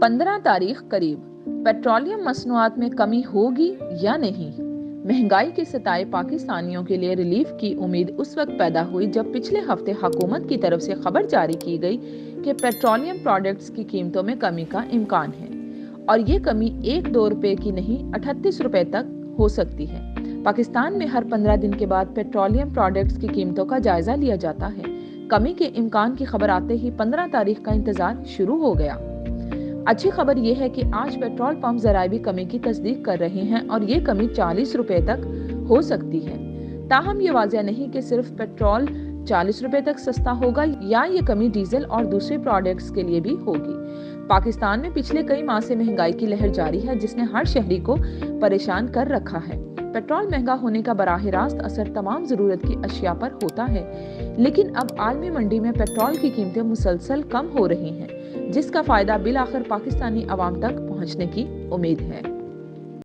15 तारीख करीब पेट्रोलियम मसनूआत में कमी होगी या नहीं। महंगाई के सताए पाकिस्तानियों के लिए रिलीफ की उम्मीद उस वक्त पैदा हुई जब पिछले हफ्ते हुकूमत की तरफ से खबर जारी की गई कि पेट्रोलियम प्रोडक्ट्स की कीमतों में कमी का इम्कान है और ये कमी 1-2 रुपए की नहीं 38 रुपए तक हो सकती है। पाकिस्तान में हर 15 दिन के बाद पेट्रोलियम प्रोडक्ट्स की कीमतों का जायजा लिया जाता है। कमी के इम्कान की खबर आते ही 15 तारीख का इंतजार शुरू हो गया। अच्छी खबर यह है कि आज पेट्रोल पंप जराए भी कमी की तस्दीक कर रहे हैं और ये कमी 40 रुपए तक हो सकती है। ताहम ये वाज़ेह नहीं कि सिर्फ पेट्रोल 40 रुपए तक सस्ता होगा या ये कमी डीजल और दूसरे प्रोडक्ट्स के लिए भी होगी। पाकिस्तान में पिछले कई माह से महंगाई की लहर जारी है जिसने हर शहरी को परेशान कर रखा है। पेट्रोल महंगा होने का बराह रास्त असर तमाम ज़रूरत की अशिया पर होता है, लेकिन अब आलमी मंडी में पेट्रोल की कीमतें मुसलसल कम हो रही हैं, जिसका फ़ायदा बिल आखिर पाकिस्तानी अवाम तक पहुँचने की उम्मीद है।